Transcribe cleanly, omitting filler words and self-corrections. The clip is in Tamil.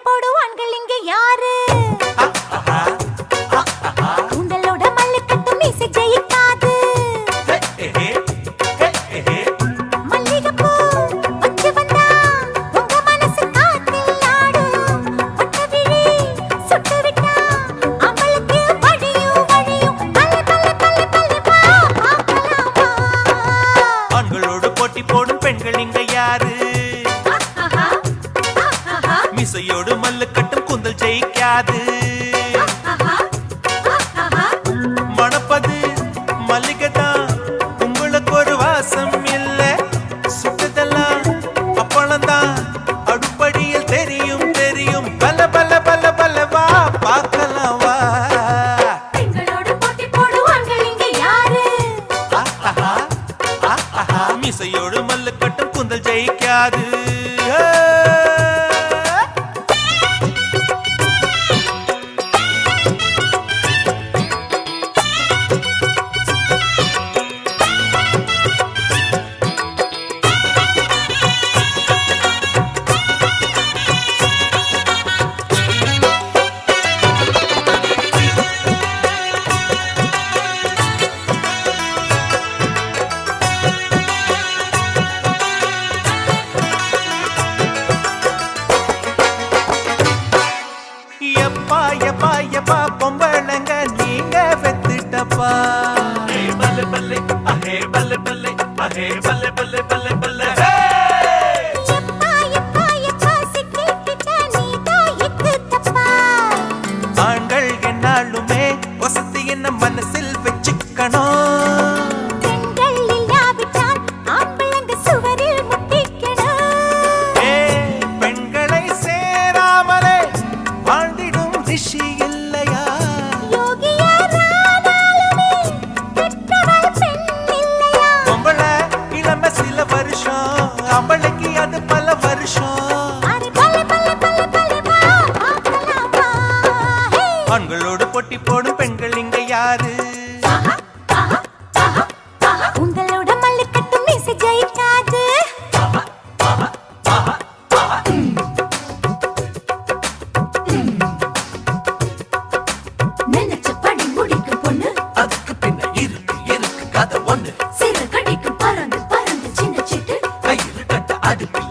போடு ஆண்கள் இங்க யாரு உங்களோட மல்லு கட்டு மீசை ஜெயிக்காது மல்லிகைப்பூ வச்சு வந்தா உங்க மனசு காத்தில் ஆடும் ஒட்ட விழி சுட்டு விட்டா அமலுக்கு வழியும் பல்ல வா பார்க்கலாமா ஆண்களோடு போட்டி போடும் பெண்கள் இங்க யாரு மிசையோடு மல்லு கட்டும் குந்தல் ஜெயிக்காது மணப்பது மல்லிகைதான் உங்களுக்கு ஒரு வாசம் இல்ல சுட்டதெல்லாம் அப்பளம்தான் அடுப்படியில் தெரியும் தெரியும் பல பல பல பல வா பார்க்கலாம் வா பெண்களோடு போட்டி போடு ஆண்கள் இங்க யாரு மிசையோடு மல்லு கட்டும் குந்தல் ஜெயிக்காது எப்பா எப்பா எப்பா பொம்பளங்க நீங்க வெத்துட்டப்பா பல்ல பல்ல அஹே பல்ல பல்ல அஹே பல்ல பல்ல பல்ல பல்ல எப்பா எப்பா எப்பா சிக்கிட்ட நீதா இக்கு தப்பா ஆண்கள் என்னாலுமே வசதி என்ன மனசில் வச்சுக்கணும் பெண்கள் இல்லாவிட்டால் ஆம்பளங்க சுவரில் முட்டிக்கணும் பெண்களை சேராமலே வாழ்ந்திடும் ரிஷி இல்லையா யோகியானாலுமே பெற்றவள் பெண் இல்லையா பொம்பள இளம சில வருஷம் அவளுக்கு அது பல வருஷம் அரி பல்ல பல்ல பல்ல பல்ல வா பார்க்கலாமா ஆண்களோடு போட்டி போடும் பெண்கள் இங்க யாரு உங்களோட மல்லு கட்டு மீசை ஜெயிக்காது நினைச்சபடி முடிக்கும் பொண்ணு அதுக்கு பின்ன இருக்கு கதை ஒண்ணு சிறு கடிக்கு பறந்து பறந்து சின்ன சிட்டு கயிறு கட்ட அடுப்பில்